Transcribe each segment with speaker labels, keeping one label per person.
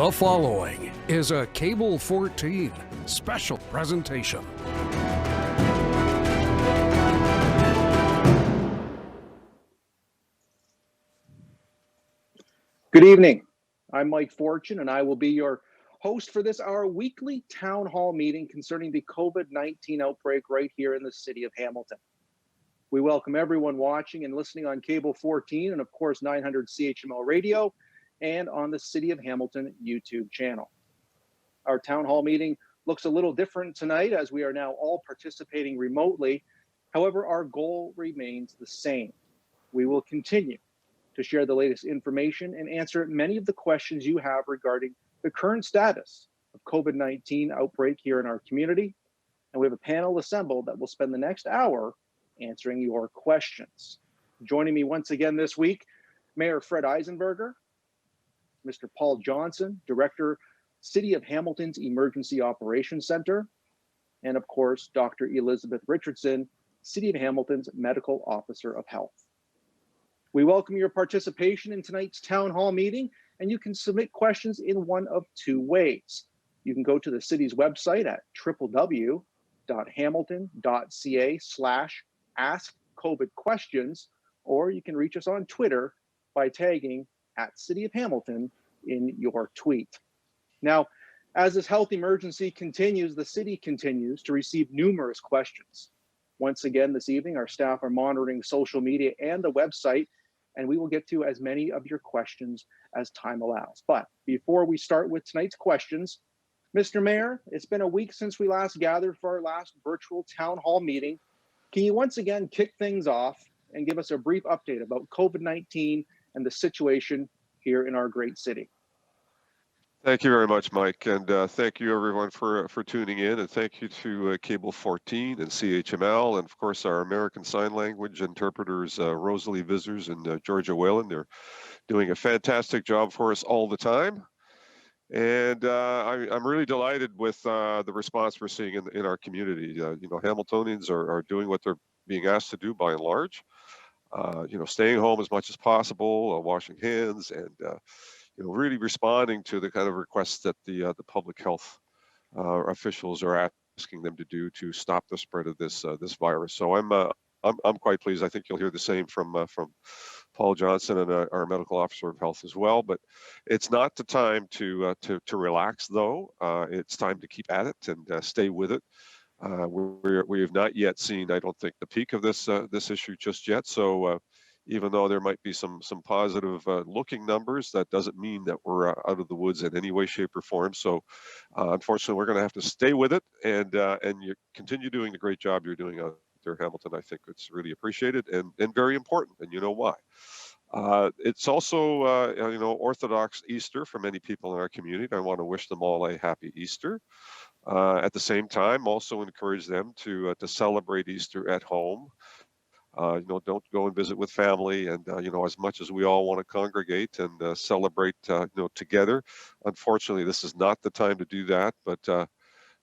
Speaker 1: The following is a Cable 14 special presentation.
Speaker 2: Good evening. I'm Mike Forgin, and I will be your host for this, our weekly town hall meeting concerning the COVID-19 outbreak right here in the city of Hamilton. We welcome everyone watching and listening on Cable 14 and, of course, 900 CHML radio and on the City of Hamilton YouTube channel. Our town hall meeting looks a little different tonight as we are now all participating remotely. However, our goal remains the same. We will continue to share the latest information and answer many of the questions you have regarding the current status of COVID-19 outbreak here in our community. And we have a panel assembled that will spend the next hour answering your questions. Joining me once again this week, Mayor Fred Eisenberger, Mr. Paul Johnson, Director, City of Hamilton's Emergency Operations Center, and of course, Dr. Elizabeth Richardson, City of Hamilton's Medical Officer of Health. We welcome your participation in tonight's town hall meeting, and you can submit questions in one of two ways. You can go to the city's website at www.hamilton.ca/askcovidquestions, or you can reach us on Twitter by tagging @City of Hamilton in your tweet. Now, as this health emergency continues, the city continues to receive numerous questions. Once again, this evening, our staff are monitoring social media and the website, and we will get to as many of your questions as time allows. But before we start with tonight's questions, Mr. Mayor, it's been a week since we last gathered for our last virtual town hall meeting. Can you once again kick things off and give us a brief update about COVID-19 and the situation here in our great city?
Speaker 3: Thank you very much, Mike, and thank you everyone for tuning in, and thank you to Cable 14 and CHML, and of course our American Sign Language interpreters, Rosalie Vizers and Georgia Whalen. They're doing a fantastic job for us all the time, and I'm really delighted with the response we're seeing in our community. Hamiltonians are doing what they're being asked to do by and large. Staying home as much as possible, washing hands, and really responding to the kind of requests that the public health officials are asking them to do to stop the spread of this virus. So I'm quite pleased. I think you'll hear the same from Paul Johnson and our medical officer of health as well. But it's not the time to relax, though. It's time to keep at it and stay with it. We have not yet seen, I don't think, the peak of this issue just yet. So even though there might be some positive looking numbers, that doesn't mean that we're out of the woods in any way, shape, or form. So unfortunately, we're going to have to stay with it, and you continue doing the great job you're doing out there, Hamilton. I think it's really appreciated and very important, and you know why. It's also Orthodox Easter for many people in our community. I want to wish them all a happy Easter. At the same time, also encourage them to celebrate Easter at home. Don't go and visit with family, and as much as we all want to congregate and celebrate together, unfortunately this is not the time to do that. But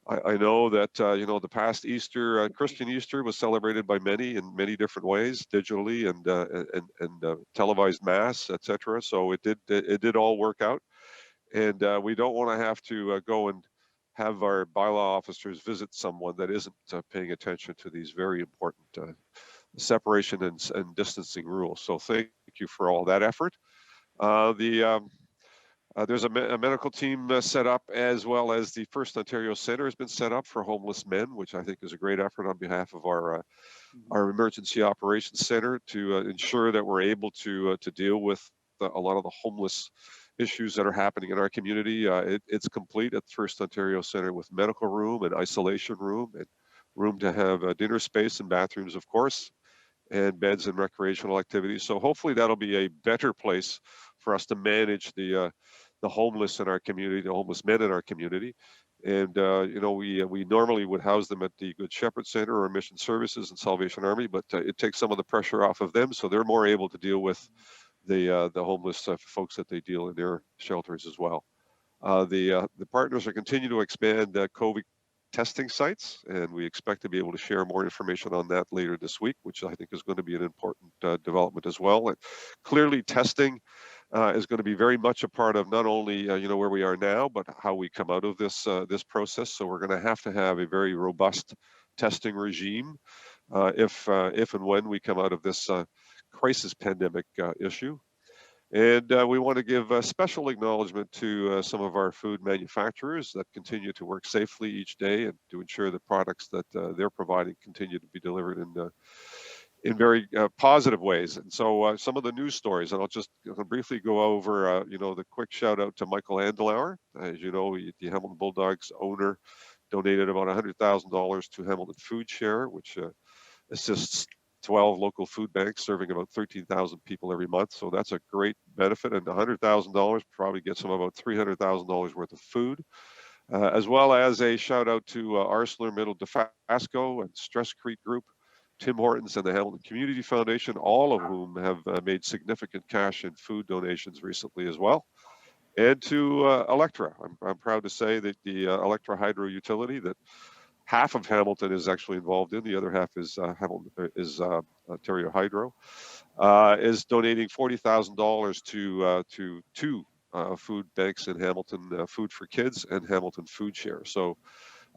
Speaker 3: I know that the past Easter, Christian Easter, was celebrated by many in many different ways, digitally and televised mass, etc. So it did all work out, and we don't want to have to go and have our bylaw officers visit someone that isn't paying attention to these very important separation and distancing rules. So thank you for all that effort. There's a medical team set up, as well as the First Ontario Centre has been set up for homeless men, which I think is a great effort on behalf of our Emergency Operations Center to ensure that we're able to deal with a lot of the homeless issues that are happening in our community. It's complete at the First Ontario Centre with medical room and isolation room and room to have dinner space and bathrooms, of course, and beds and recreational activities. So hopefully that'll be a better place for us to manage the homeless in our community, the homeless men in our community. And we normally would house them at the Good Shepherd Center or Mission Services and Salvation Army, but it takes some of the pressure off of them, so they're more able to deal with the homeless folks that they deal in their shelters as well. The partners are continuing to expand COVID testing sites, and we expect to be able to share more information on that later this week, which I think is going to be an important development as well. And clearly, testing is going to be very much a part of not only where we are now, but how we come out of this process. So we're going to have a very robust testing regime if and when we come out of this crisis pandemic issue. And we want to give a special acknowledgement to some of our food manufacturers that continue to work safely each day and to ensure the products that they're providing continue to be delivered in very positive ways. And so some of the news stories, and I'll just briefly go over, the quick shout out to Michael Andelauer. As you know, the Hamilton Bulldogs owner donated about $100,000 to Hamilton Food Share, which assists 12 local food banks serving about 13,000 people every month. So that's a great benefit. And $100,000 probably gets them about $300,000 worth of food, as well as a shout out to ArcelorMittal DeFasco and Stress Crete Group, Tim Hortons, and the Hamilton Community Foundation, all of whom have made significant cash and food donations recently as well. And to Electra. I'm proud to say that the Electra Hydro Utility that half of Hamilton is actually involved in, the other half is Ontario Hydro, is donating $40,000 to two food banks in Hamilton, Food for Kids and Hamilton Food Share. So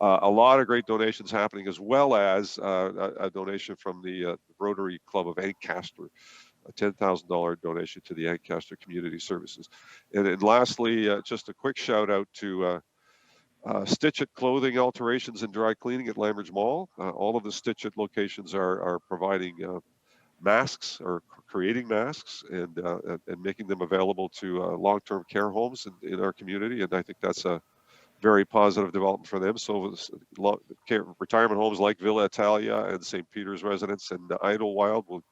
Speaker 3: a lot of great donations happening, as well as a donation from the Rotary Club of Ancaster, a $10,000 donation to the Ancaster Community Services. And lastly, just a quick shout out to Stitch It Clothing Alterations and Dry Cleaning at Lambridge Mall. All of the Stitch It locations are providing masks or creating masks and making them available to long-term care homes in our community. And I think that's a very positive development for them. So retirement homes like Villa Italia and St. Peter's residents and Idlewild will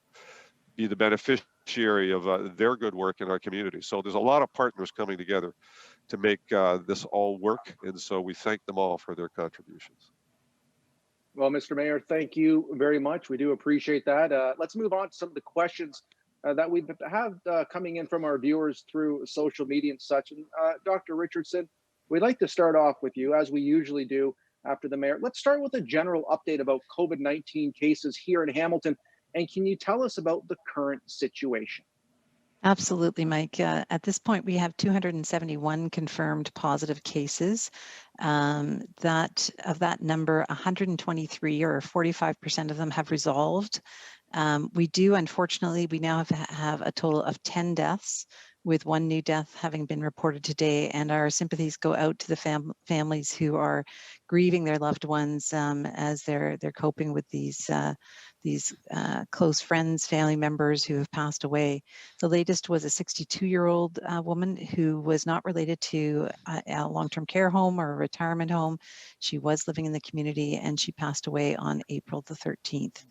Speaker 3: be the beneficiary of their good work in our community. So there's a lot of partners coming together to make this all work. And so we thank them all for their contributions.
Speaker 2: Well, Mr. Mayor, thank you very much. We do appreciate that. Let's move on to some of the questions that we have coming in from our viewers through social media and such. And Dr. Richardson, we'd like to start off with you, as we usually do after the mayor. Let's start with a general update about COVID-19 cases here in Hamilton. And can you tell us about the current situation?
Speaker 4: Absolutely, Mike. At this point, we have 271 confirmed positive cases. Of that number, 123 or 45% of them have resolved. Unfortunately, we now have a total of 10 deaths, with one new death having been reported today, and our sympathies go out to the families who are grieving their loved ones as they're coping with these close friends, family members who have passed away. The latest was a 62-year-old woman who was not related to a long-term care home or a retirement home. She was living in the community, and she passed away on April the 13th.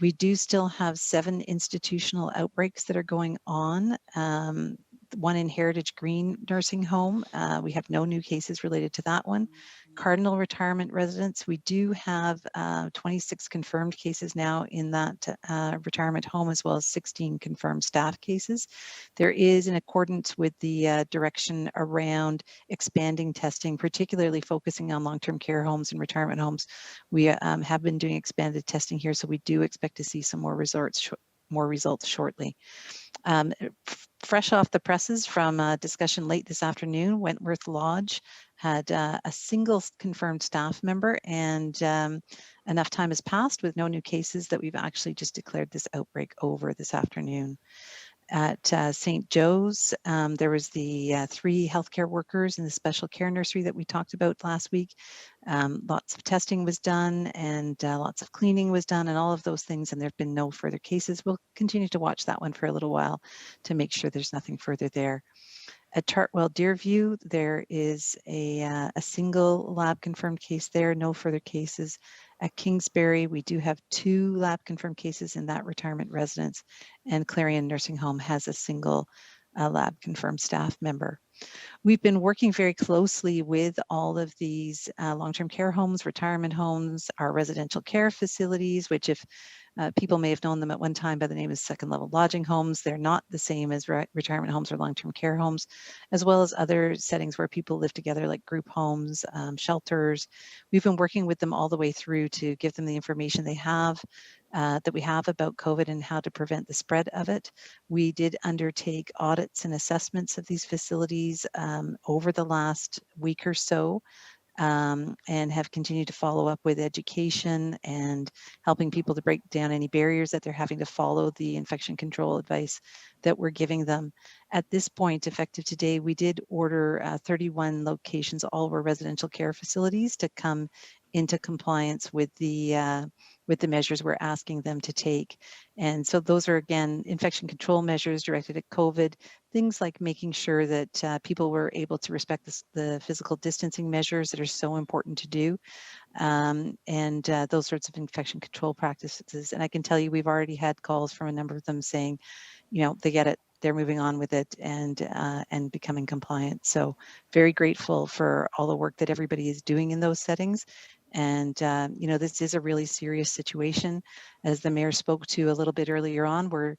Speaker 4: We do still have 7 institutional outbreaks that are going on. One in Heritage Green Nursing Home. We have no new cases related to that one. Cardinal Retirement Residence, we do have 26 confirmed cases now in that retirement home, as well as 16 confirmed staff cases. There is, in accordance with the direction around expanding testing, particularly focusing on long-term care homes and retirement homes, we have been doing expanded testing here, so we do expect to see some more results shortly. Fresh off the presses from a discussion late this afternoon, Wentworth Lodge had a single confirmed staff member, and enough time has passed with no new cases that we've actually just declared this outbreak over this afternoon. At St. Joe's, there was the 3 healthcare workers in the special care nursery that we talked about last week. Lots of testing was done, and lots of cleaning was done, and all of those things, and there have been no further cases. We'll continue to watch that one for a little while to make sure there's nothing further there. At Chartwell Deerview, there is a single lab confirmed case there, no further cases. At Kingsbury, we do have 2 lab confirmed cases in that retirement residence, and Clarion Nursing Home has a single lab confirmed staff member. We've been working very closely with all of these long-term care homes, retirement homes, our residential care facilities, which if people may have known them at one time by the name of second-level lodging homes. They're not the same as retirement homes or long-term care homes, as well as other settings where people live together, like group homes, shelters. We've been working with them all the way through to give them the information they have that we have about COVID and how to prevent the spread of it. We did undertake audits and assessments of these facilities over the last week or so, and have continued to follow up with education and helping people to break down any barriers that they're having to follow the infection control advice that we're giving them. At this point, effective today, we did order 31 locations, all were residential care facilities, to come into compliance with the measures we're asking them to take. And so those are, again, infection control measures directed at COVID, things like making sure that people were able to respect the physical distancing measures that are so important to do, and those sorts of infection control practices. And I can tell you, we've already had calls from a number of them saying, you know, they get it, they're moving on with it, and becoming compliant. So very grateful for all the work that everybody is doing in those settings. And, you know, this is a really serious situation. As the mayor spoke to a little bit earlier on, we're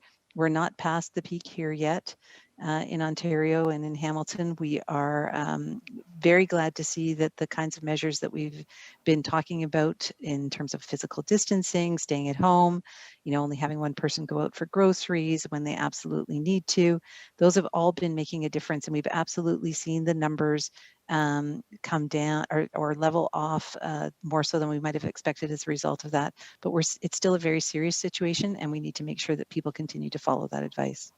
Speaker 4: not past the peak here yet in Ontario and in Hamilton. We are very glad to see that the kinds of measures that we've been talking about in terms of physical distancing, staying at home, you know, only having one person go out for groceries when they absolutely need to, those have all been making a difference. And we've absolutely seen the numbers come down or level off more so than we might have expected as a result of that. But it's still a very serious situation, and we need to make sure that people continue to follow that advice.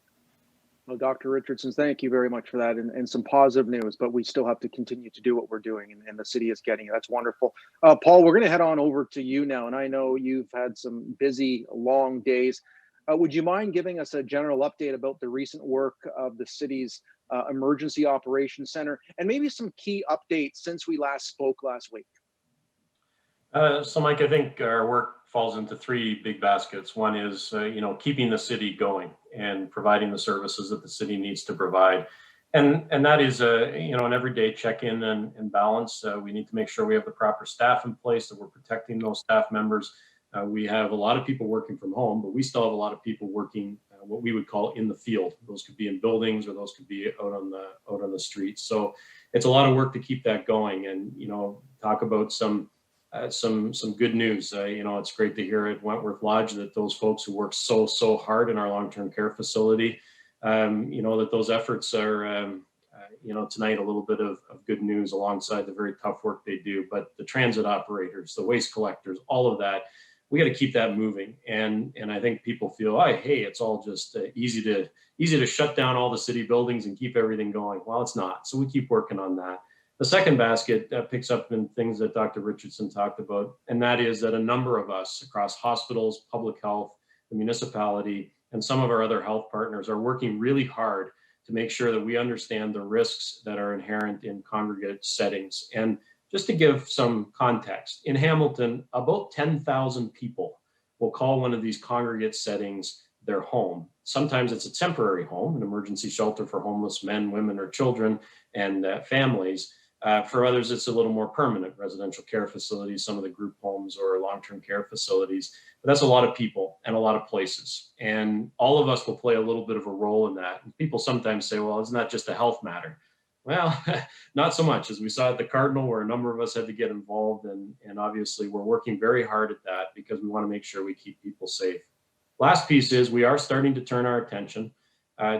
Speaker 2: Well, Dr. Richardson, thank you very much for that, and some positive news, but we still have to continue to do what we're doing, and the city is getting it. That's wonderful. Paul, we're going to head on over to you now, and I know you've had some busy, long days. Would you mind giving us a general update about the recent work of the city's Emergency Operations Center, and maybe some key updates since we last spoke last week?
Speaker 5: So Mike, I think our work falls into three big baskets. One is, you know, keeping the city going and providing the services that the city needs to provide. And that is, you know, an everyday check-in and balance. We need to make sure we have the proper staff in place, that we're protecting those staff members. We have a lot of people working from home, but we still have a lot of people working what we would call in the field. Those could be in buildings, or those could be out on the streets. So it's a lot of work to keep that going. And, you know, talk about some good news. You know, it's great to hear at Wentworth Lodge that those folks who work so hard in our long-term care facility, you know, that those efforts are, you know, tonight a little bit of good news alongside the very tough work they do. But the transit operators, the waste collectors, all of that, we got to keep that moving. And I think people feel, oh, hey, it's all just easy to shut down all the city buildings and keep everything going. Well, it's not. So we keep working on that. The second basket picks up in things that Dr. Richardson talked about, and that is that a number of us across hospitals, public health, the municipality, and some of our other health partners are working really hard to make sure that we understand the risks that are inherent in congregate settings. And just to give some context, in Hamilton, about 10,000 people will call one of these congregate settings their home. Sometimes it's a temporary home, an emergency shelter for homeless men, women, or children and families. For others, it's a little more permanent, residential care facilities, some of the group homes or long-term care facilities. But that's a lot of people and a lot of places. And all of us will play a little bit of a role in that. And people sometimes say, well, isn't that just a health matter? Well, not so much, as we saw at the Cardinal, where a number of us had to get involved. And obviously, we're working very hard at that because we want to make sure we keep people safe. Last piece is we are starting to turn our attention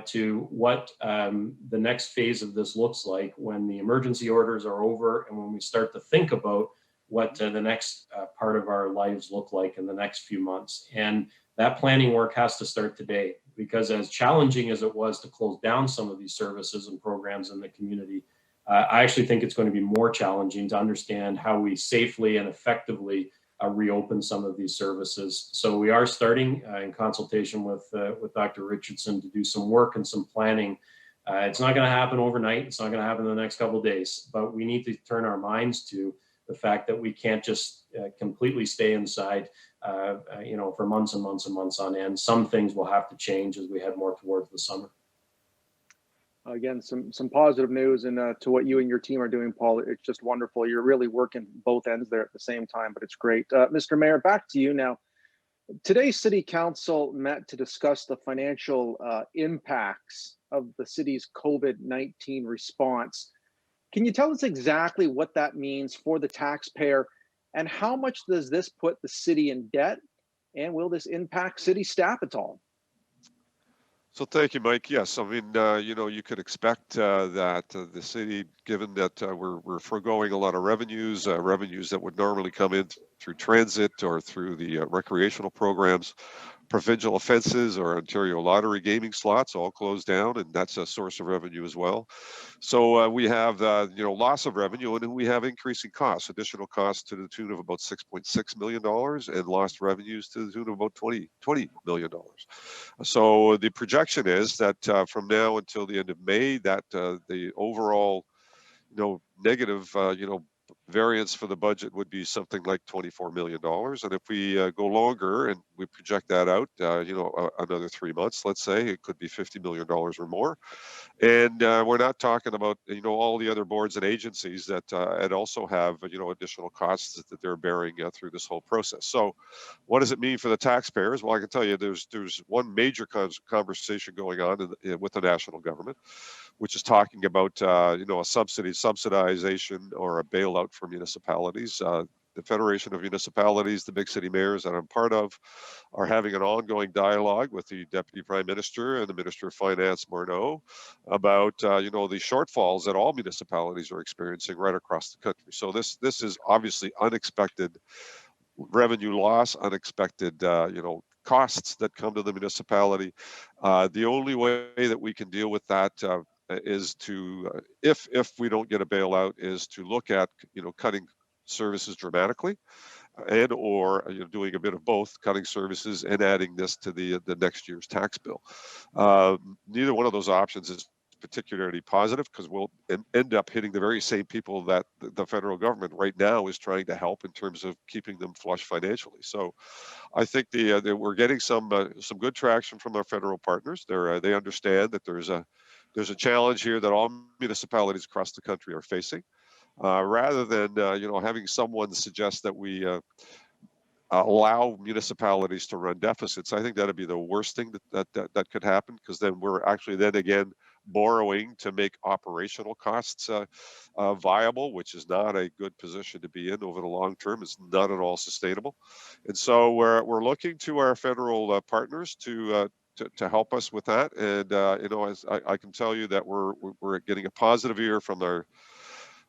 Speaker 5: to what the next phase of this looks like when the emergency orders are over and when we start to think about what the next part of our lives look like in the next few months. And that planning work has to start today, because as challenging as it was to close down some of these services and programs in the community, I actually think it's going to be more challenging to understand how we safely and effectively reopen some of these services. So we are starting in consultation with Dr. Richardson to do some work and some planning. It's not going to happen overnight. It's not going to happen in the next couple of days, but we need to turn our minds to the fact that we can't just completely stay inside, you know, for months and months and months on end. Some things will have to change as we head more towards the summer.
Speaker 2: Again, some positive news, and to what you and your team are doing, Paul, it's just wonderful. You're really working both ends there at the same time, but it's great. Mr. Mayor, back to you now. Today, City Council met to discuss the financial impacts of the city's COVID-19 response. Can you tell us exactly what that means for the taxpayer, and how much does this put the city in debt, And will this impact city staff at all?
Speaker 3: So thank you, Mike. Yes, I mean, you could expect that the city, given that we're foregoing a lot of revenues that would normally come in through transit or through the recreational programs, provincial offenses or Ontario lottery gaming slots all closed down, and that's a source of revenue as well. So we have loss of revenue, and we have increasing costs, additional costs to the tune of about $6.6 million, and lost revenues to the tune of about $20 million. So the projection is that from now until the end of May, that the overall negative variance for the budget would be something like $24 million. And if we go longer and we project that out, another 3 months, let's say, it could be $50 million or more. And we're not talking about, all the other boards and agencies that also have, additional costs that they're bearing through this whole process. So what does it mean for the taxpayers? Well, I can tell you there's one major conversation going on with the national government, which is talking about, a subsidization or a bailout for municipalities. The Federation of Municipalities, the big city mayors that I'm part of, are having an ongoing dialogue with the Deputy Prime Minister and the Minister of Finance, Morneau, about the shortfalls that all municipalities are experiencing right across the country. So this is obviously unexpected revenue loss, unexpected costs that come to the municipality. The only way that we can deal with that is to, if we don't get a bailout, is to look at cutting services dramatically, and or doing a bit of both, cutting services and adding this to the next year's tax bill. Neither one of those options is particularly positive, because we'll end up hitting the very same people that the federal government right now is trying to help in terms of keeping them flush financially. So I think we're getting some good traction from our federal partners. They understand that there's a challenge here that all municipalities across the country are facing. Rather than having someone suggest that we allow municipalities to run deficits, I think that'd be the worst thing that could happen, because then we're actually then again borrowing to make operational costs viable, which is not a good position to be in over the long term. It's not at all sustainable. And so we're looking to our federal partners to help us with that. And as I can tell you that we're getting a positive ear from our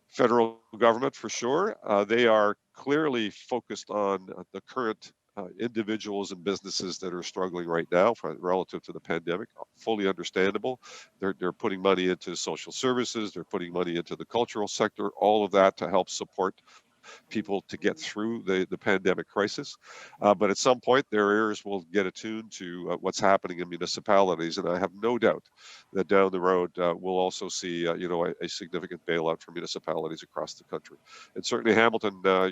Speaker 3: federal government for sure. They are clearly focused on the current individuals and businesses that are struggling right now relative to the pandemic. Fully understandable. They're putting money into social services. They're putting money into the cultural sector. All of that to help support people to get through the pandemic crisis. But at some point, their ears will get attuned to what's happening in municipalities. And I have no doubt that down the road, we'll also see, a significant bailout for municipalities across the country. And certainly Hamilton, we're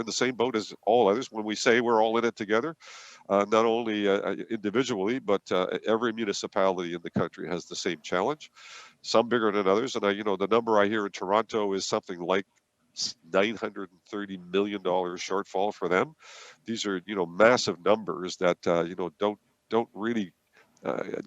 Speaker 3: in the same boat as all others when we say we're all in it together, not only individually, but every municipality in the country has the same challenge, some bigger than others. And the number I hear in Toronto is something like $930 million shortfall for them. These are, massive numbers that, don't really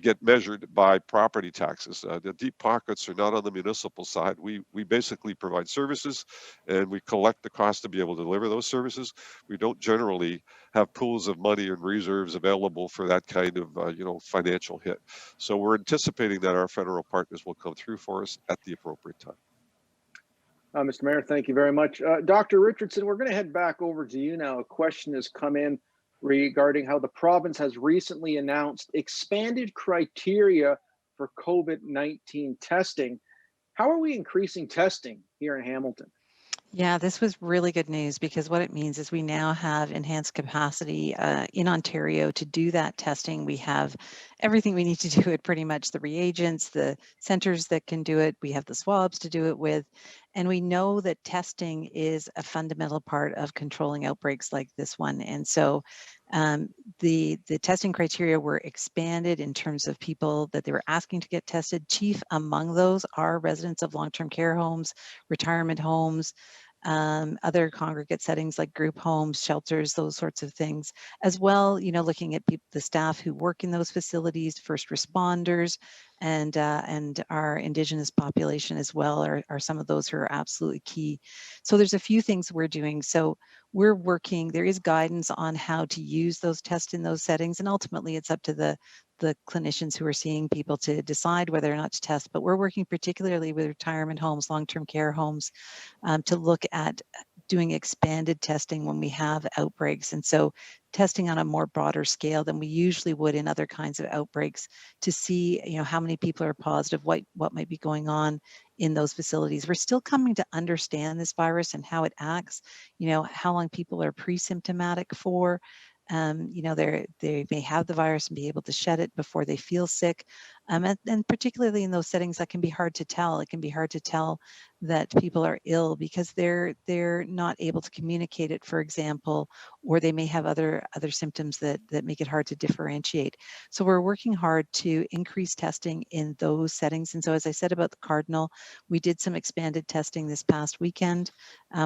Speaker 3: get measured by property taxes. The deep pockets are not on the municipal side. We basically provide services, and we collect the cost to be able to deliver those services. We don't generally have pools of money and reserves available for that kind of financial hit. So we're anticipating that our federal partners will come through for us at the appropriate time.
Speaker 2: Mr. Mayor, thank you very much. Dr. Richardson, we're going to head back over to you now. A question has come in regarding how the province has recently announced expanded criteria for COVID-19 testing. How are we increasing testing here in Hamilton?
Speaker 4: Yeah, this was really good news, because what it means is we now have enhanced capacity in Ontario to do that testing. We have everything we need to do it, pretty much the reagents, the centers that can do it. We have the swabs to do it with. And we know that testing is a fundamental part of controlling outbreaks like this one. And so the testing criteria were expanded in terms of people that they were asking to get tested. Chief among those are residents of long-term care homes, retirement homes, other congregate settings like group homes, shelters, those sorts of things, as well, looking at the staff who work in those facilities, first responders, and our Indigenous population as well are some of those who are absolutely key. So there's a few things we're doing. So we're working, there is guidance on how to use those tests in those settings, and ultimately it's up to the clinicians who are seeing people to decide whether or not to test. But we're working particularly with retirement homes, long-term care homes, to look at doing expanded testing when we have outbreaks. And so testing on a more broader scale than we usually would in other kinds of outbreaks to see, how many people are positive, what might be going on in those facilities. We're still coming to understand this virus and how it acts, how long people are pre-symptomatic for. They may have the virus and be able to shed it before they feel sick. And particularly in those settings, that can be hard to tell. It can be hard to tell that people are ill because they're not able to communicate it, for example, or they may have other symptoms that make it hard to differentiate. So we're working hard to increase testing in those settings. And so, as I said about the Cardinal, we did some expanded testing this past weekend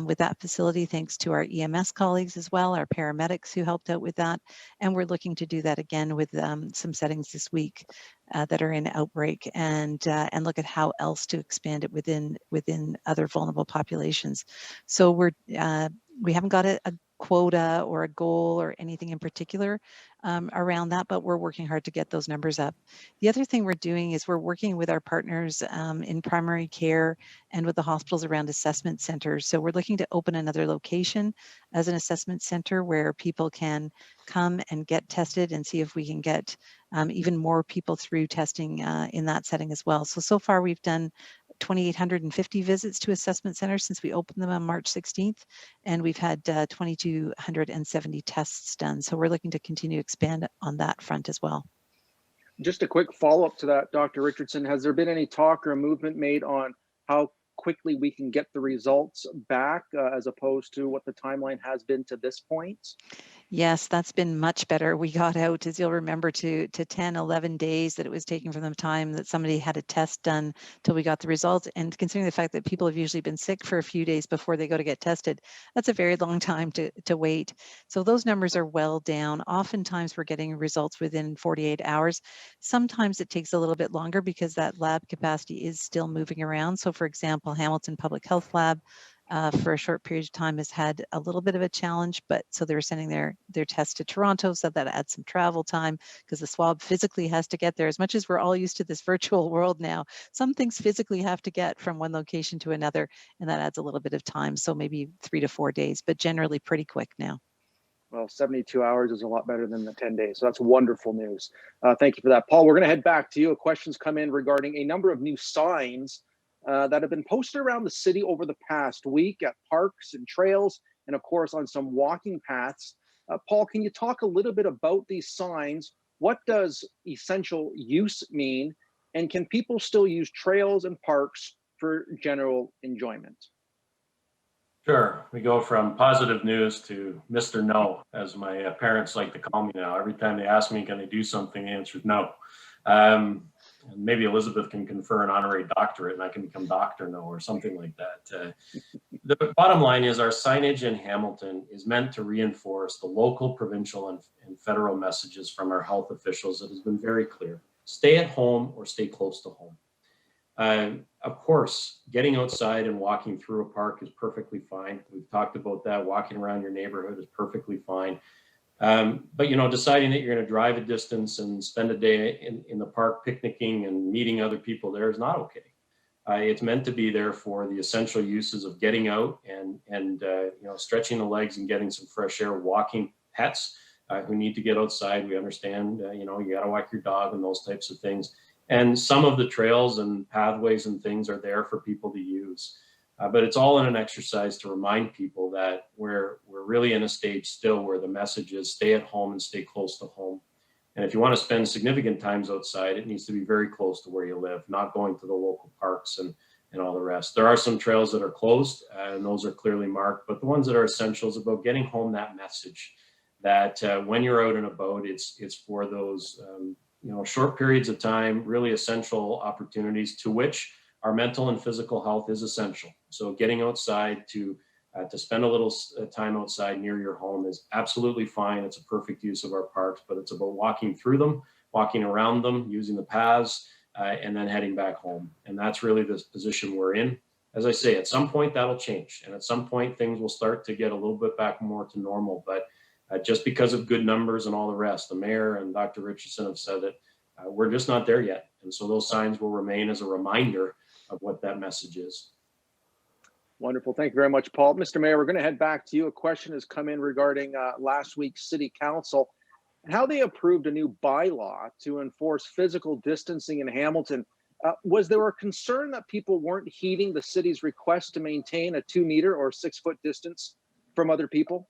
Speaker 4: with that facility, thanks to our EMS colleagues as well, our paramedics who helped out with that. And we're looking to do that again with some settings this week that are in outbreak, and look at how else to expand it within other vulnerable populations. So we haven't got a quota or a goal or anything in particular around that, but we're working hard to get those numbers up. The other thing we're doing is we're working with our partners in primary care and with the hospitals around assessment centers. So we're looking to open another location as an assessment center where people can come and get tested and see if we can get even more people through testing in that setting as well. So far we've done 2,850 visits to assessment centers since we opened them on March 16th, and we've had 2,270 tests done. So we're looking to continue to expand on that front as well.
Speaker 2: Just a quick follow-up to that, Dr. Richardson. Has there been any talk or a movement made on how quickly we can get the results back as opposed to what the timeline has been to this point?
Speaker 4: Yes, that's been much better. We got out, as you'll remember, to 10, 11 days that it was taking from the time that somebody had a test done till we got the results. And considering the fact that people have usually been sick for a few days before they go to get tested, that's a very long time to wait. So those numbers are well down. Oftentimes we're getting results within 48 hours. Sometimes it takes a little bit longer because that lab capacity is still moving around. So for example, Hamilton Public Health Lab, for a short period of time has had a little bit of a challenge, but so they were sending their tests to Toronto, so that adds some travel time because the swab physically has to get there. As much as we're all used to this virtual world now, some things physically have to get from one location to another, and that adds a little bit of time. So maybe 3 to 4 days, but generally pretty quick now.
Speaker 2: Well, 72 hours is a lot better than the 10 days. So that's wonderful news. Thank you for that. Paul, we're going to head back to you. Questions come in regarding a number of new signs that have been posted around the city over the past week at parks and trails, and of course on some walking paths. Paul, can you talk a little bit about these signs? What does essential use mean? And can people still use trails and parks for general enjoyment?
Speaker 5: Sure. We go from positive news to Mr. No, as my parents like to call me now. Every time they ask me, can they do something, the answer is no. Maybe Elizabeth can confer an honorary doctorate and I can become Dr. No or something like that. The bottom line is our signage in Hamilton is meant to reinforce the local, provincial, and federal messages from our health officials that has been very clear. Stay at home or stay close to home. Of course, getting outside and walking through a park is perfectly fine. We've talked about that. Walking around your neighborhood is perfectly fine. But deciding that you're going to drive a distance and spend a day in the park picnicking and meeting other people there is not okay. It's meant to be there for the essential uses of getting out and stretching the legs and getting some fresh air, walking pets who need to get outside. We understand, you got to walk your dog and those types of things. And some of the trails and pathways and things are there for people to use. But it's all in an exercise to remind people that we're really in a stage still where the message is stay at home and stay close to home. And if you want to spend significant times outside, it needs to be very close to where you live, not going to the local parks and all the rest. There are some trails that are closed and those are clearly marked, but the ones that are essential is about getting home that message that when you're out and about, it's for those short periods of time, really essential opportunities to which our mental and physical health is essential. So getting outside to spend a little time outside near your home is absolutely fine. It's a perfect use of our parks, but it's about walking through them, walking around them, using the paths, and then heading back home. And that's really the position we're in as I say, at some point that'll change, and at some point things will start to get a little bit back more to normal. But just because of good numbers and all the rest, the mayor and Dr. Richardson have said it, we're just not there yet. And so those signs will remain as a reminder of what that message is.
Speaker 2: Wonderful. Thank you very much, Paul. Mr. Mayor, we're going to head back to you. A question has come in regarding last week's City Council and how they approved a new bylaw to enforce physical distancing in Hamilton. Was there a concern that people weren't heeding the city's request to maintain a 2-meter or 6-foot distance from other people?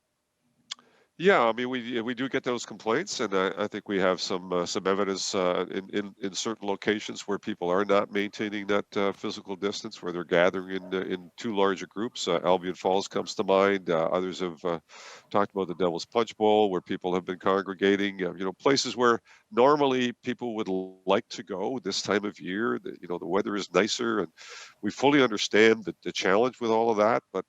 Speaker 3: Yeah, I mean, we do get those complaints, and I think we have some evidence in certain locations where people are not maintaining that physical distance, where they're gathering in too large a groups. Albion Falls comes to mind. Others have talked about the Devil's Punch Bowl, where people have been congregating. Places where normally people would like to go this time of year. The weather is nicer, and we fully understand the challenge with all of that. But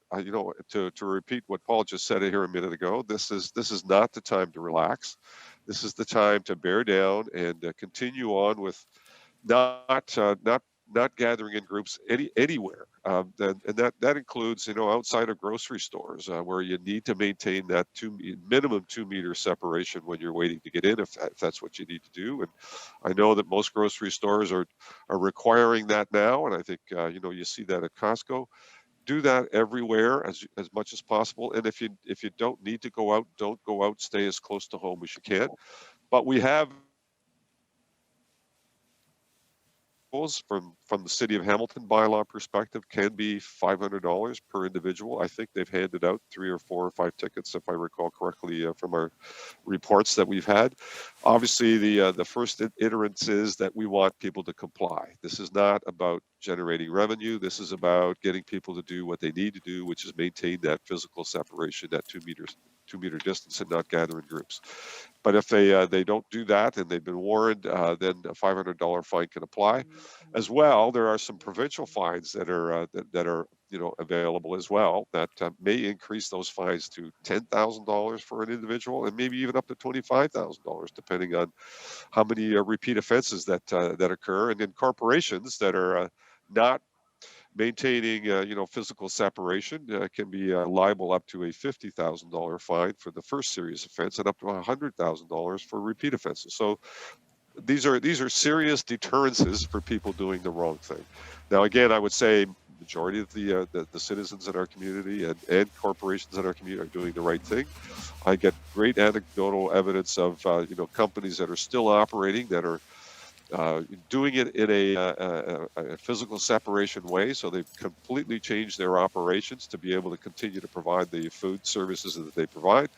Speaker 3: to repeat what Paul just said here a minute ago, this is not the time to relax. This is the time to bear down and continue on with not gathering in groups anywhere. And that includes outside of grocery stores where you need to maintain that minimum 2-meter separation when you're waiting to get in, if that's what you need to do. And I know that most grocery stores are requiring that now, and I think you see that at Costco. Do that everywhere as much as possible. And if you don't need to go out, don't go out. Stay as close to home as you can. But we have from the City of Hamilton bylaw perspective can be $500 per individual. I think they've handed out 3 or 4 or 5 tickets, if I recall correctly, from our reports that we've had. Obviously, the first iterance is that we want people to comply. This is not about generating revenue. This is about getting people to do what they need to do, which is maintain that physical separation, that 2-meter distance, and not gather in groups. But if they don't do that and they've been warned, then a $500 fine can apply. As well, there are some provincial fines that are available as well that may increase those fines to $10,000 for an individual, and maybe even up to $25,000, depending on how many repeat offenses that occur. And then corporations that are not maintaining physical separation can be liable up to a $50,000 fine for the first serious offense and up to $100,000 for repeat offenses. So these are serious deterrences for people doing the wrong thing. Now, again, I would say majority of the citizens in our community and corporations in our community are doing the right thing. I get great anecdotal evidence of companies that are still operating that are doing it in a physical separation way. So they've completely changed their operations to be able to continue to provide the food services that they provide,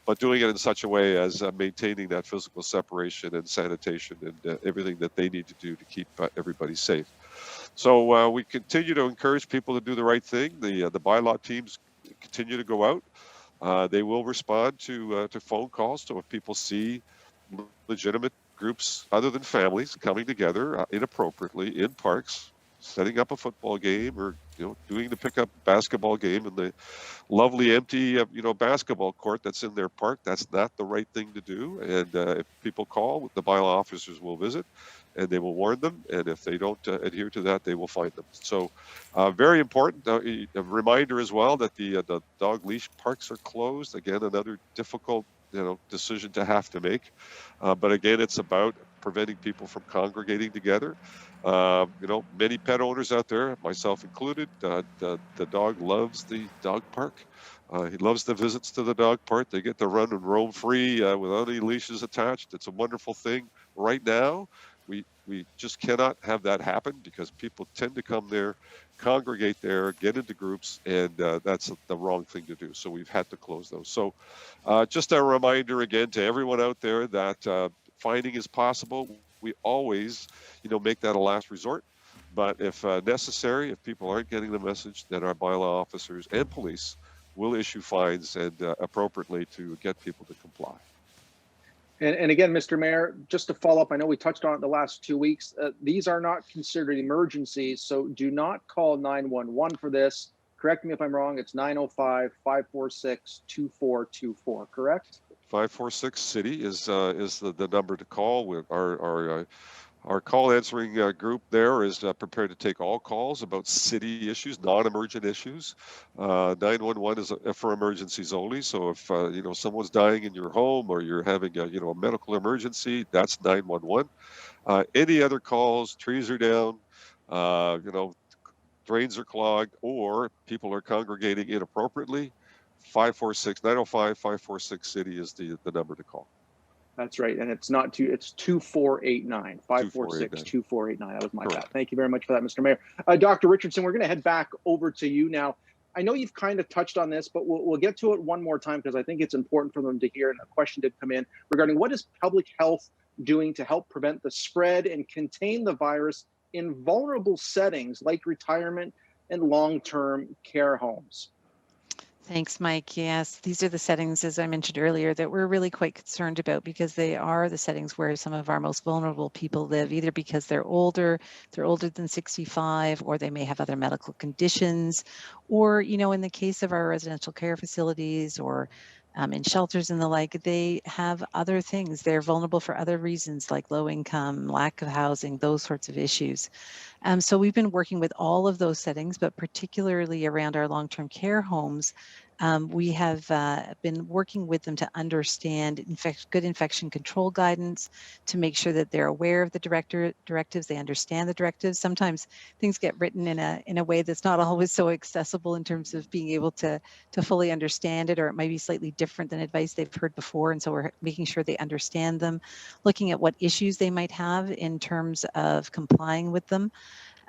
Speaker 3: but doing it in such a way as maintaining that physical separation and sanitation and everything that they need to do to keep everybody safe. So we continue to encourage people to do the right thing. The bylaw teams continue to go out. They will respond to phone calls. So if people see legitimate groups other than families coming together inappropriately in parks, setting up a football game, or doing the pickup basketball game in the lovely empty basketball court that's in their park, that's not the right thing to do. And if people call, the bylaw officers will visit and they will warn them, and if they don't adhere to that, they will fine them. So very important. A reminder as well that the dog leash parks are closed. Again, another difficult decision to have to make. But again, it's about preventing people from congregating together. Many pet owners out there, myself included, the dog loves the dog park. He loves the visits to the dog park. They get to run and roam free without any leashes attached. It's a wonderful thing. Right now, we just cannot have that happen because people tend to come there, congregate there, get into groups, and that's the wrong thing to do. So we've had to close those. So just a reminder again to everyone out there that fining is possible. We always, make that a last resort. But if necessary, if people aren't getting the message, then our bylaw officers and police will issue fines and appropriately to get people to comply.
Speaker 2: And again, Mr. Mayor, just to follow up, I know we touched on it the last 2 weeks. These are not considered emergencies, so do not call 911 for this. Correct me if I'm wrong. It's 905-546-2424, correct?
Speaker 3: 546 City is the number to call. With our Our call answering group there is prepared to take all calls about city issues, non-emergent issues. 911 is for emergencies only. So if someone's dying in your home or you're having a medical emergency, that's 911. Any other calls, trees are down, drains are clogged, or people are congregating inappropriately, 546-905-546 city is the number to call.
Speaker 2: That's right. And it's not it's 2489, 546-2489. That was my bad. Thank you very much for that, Mr. Mayor. Dr. Richardson, we're going to head back over to you now. I know you've kind of touched on this, but we'll get to it one more time because I think it's important for them to hear. And a question did come in regarding what is public health doing to help prevent the spread and contain the virus in vulnerable settings like retirement and long-term care homes.
Speaker 4: Thanks, Mike. Yes, these are the settings, as I mentioned earlier, that we're really quite concerned about because they are the settings where some of our most vulnerable people live, either because they're older than 65, or they may have other medical conditions, or, in the case of our residential care facilities or in shelters and the like, they have other things. They're vulnerable for other reasons like low income, lack of housing, those sorts of issues. So we've been working with all of those settings, but particularly around our long-term care homes. We have been working with them to understand good infection control guidance, to make sure that they're aware of the directives, they understand the directives. Sometimes things get written in a way that's not always so accessible in terms of being able to fully understand it, or it might be slightly different than advice they've heard before. And so we're making sure they understand them, looking at what issues they might have in terms of complying with them.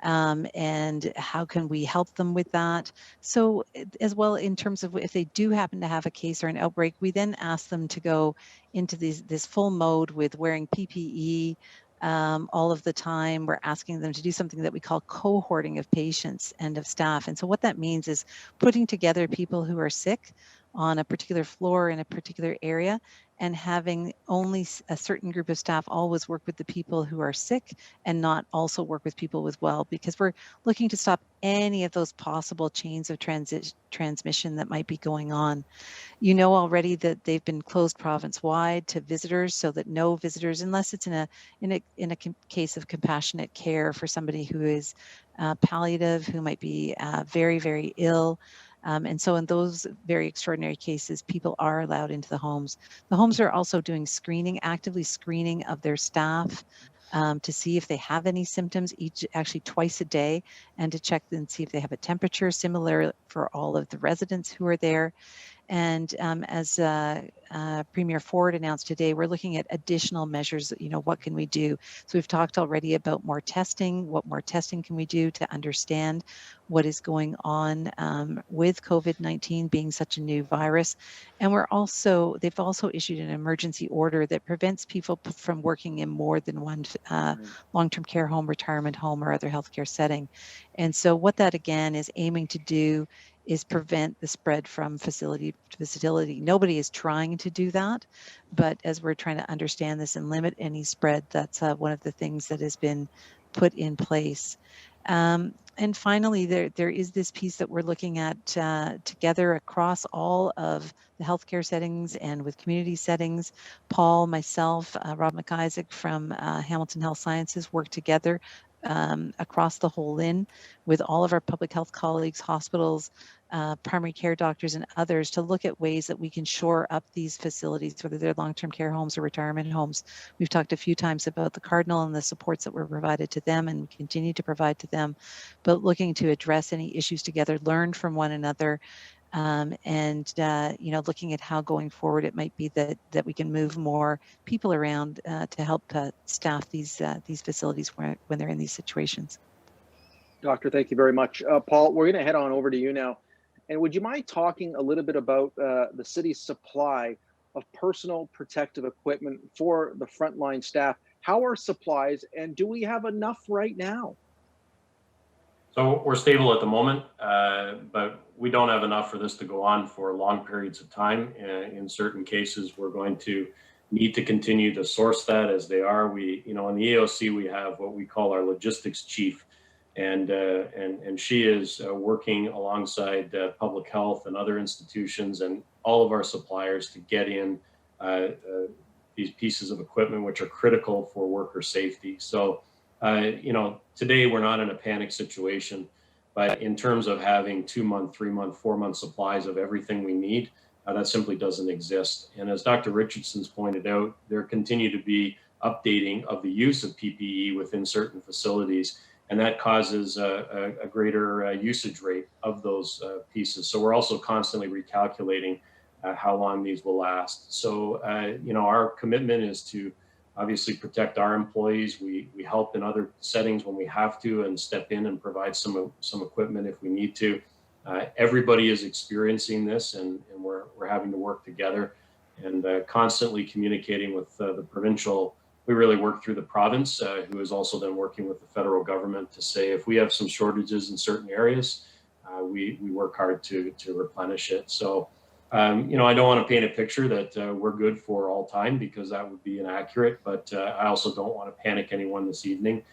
Speaker 4: And how can we help them with that? So as well, in terms of if they do happen to have a case or an outbreak, we then ask them to go into this full mode with wearing PPE all of the time. We're asking them to do something that we call cohorting of patients and of staff. And so what that means is putting together people who are sick on a particular floor in a particular area, and having only a certain group of staff always work with the people who are sick and not also work with people with well, because we're looking to stop any of those possible chains of transmission that might be going on. You know already that they've been closed province-wide to visitors, so that no visitors, unless it's in a case of compassionate care for somebody who is palliative, who might be very, very ill. And so in those very extraordinary cases, people are allowed into the homes. The homes are also doing actively screening of their staff to see if they have any symptoms, actually twice a day, and to check and see if they have a temperature, similar for all of the residents who are there. And as Premier Ford announced today, we're looking at additional measures. What can we do? So we've talked already about more testing. What more testing can we do to understand what is going on with COVID-19 being such a new virus? And they've also issued an emergency order that prevents people from working in more than one long-term care home, retirement home, or other healthcare setting. And so what that again is aiming to do is prevent the spread from facility to facility. Nobody is trying to do that, but as we're trying to understand this and limit any spread, that's one of the things that has been put in place. And finally, there is this piece that we're looking at together across all of the healthcare settings and with community settings. Paul, myself, Rob McIsaac from Hamilton Health Sciences work together across the whole LHIN with all of our public health colleagues, hospitals, primary care doctors, and others to look at ways that we can shore up these facilities, whether they're long-term care homes or retirement homes. We've talked a few times about the Cardinal and the supports that were provided to them and continue to provide to them, but looking to address any issues together, learn from one another, and looking at how going forward it might be that we can move more people around to help staff these facilities when they're in these situations.
Speaker 2: Doctor, thank you very much. Paul, we're going to head on over to you now. And would you mind talking a little bit about the city's supply of personal protective equipment for the frontline staff? How are supplies, and do we have enough right now?
Speaker 5: So we're stable at the moment, but we don't have enough for this to go on for long periods of time. In certain cases, we're going to need to continue to source that as they are. We, in the AOC, we have what we call our logistics chief, and she is working alongside public health and other institutions and all of our suppliers to get in these pieces of equipment which are critical for worker safety. So Today we're not in a panic situation, but in terms of having 2-month, 3-month, 4-month supplies of everything we need, that simply doesn't exist. And as Dr. Richardson's pointed out, there continue to be updating of the use of PPE within certain facilities, and that causes a greater usage rate of those pieces. So we're also constantly recalculating how long these will last. So, our commitment is to obviously protect our employees. We help in other settings when we have to and step in and provide some equipment if we need to. Everybody is experiencing this, and we're having to work together and constantly communicating with the provincial. We really work through the province, who is also then working with the federal government to say if we have some shortages in certain areas, we work hard to replenish it. So, I don't want to paint a picture that we're good for all time, because that would be inaccurate, but I also don't want to panic anyone this evening.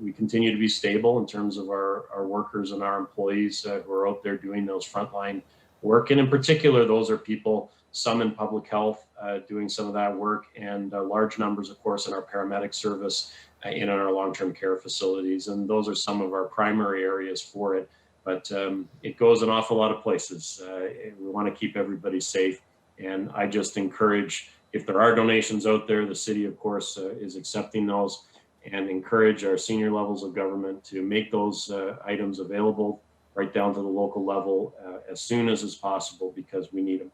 Speaker 5: We continue to be stable in terms of our workers and our employees who are out there doing those frontline work. And in particular, those are people, some in public health doing some of that work, and large numbers, of course, in our paramedic service and in our long-term care facilities. And those are some of our primary areas for it. But it goes an awful lot of places. We want to keep everybody safe. And I just encourage, if there are donations out there, the city, of course, is accepting those, and encourage our senior levels of government to make those items available right down to the local level as soon as is possible, because we need them.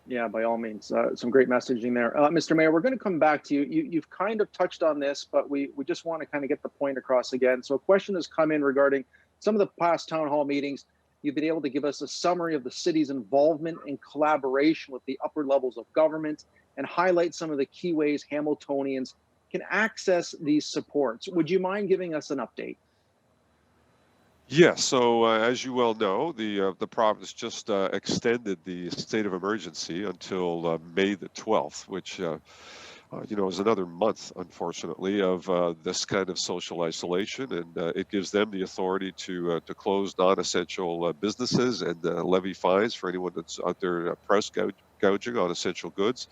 Speaker 2: Yeah, by all means, some great messaging there. Mr. Mayor, we're going to come back to you. You've kind of touched on this, but we just want to kind of get the point across again. So a question has come in regarding some of the past town hall meetings. You've been able to give us a summary of the city's involvement and collaboration with the upper levels of government and highlight some of the key ways Hamiltonians can access these supports. Would you mind giving us an update?
Speaker 3: Yes. So as you well know, the province just extended the state of emergency until May the 12th, which is another month, unfortunately, of this kind of social isolation, and it gives them the authority to close non-essential businesses and levy fines for anyone that's out there price gouging on essential goods.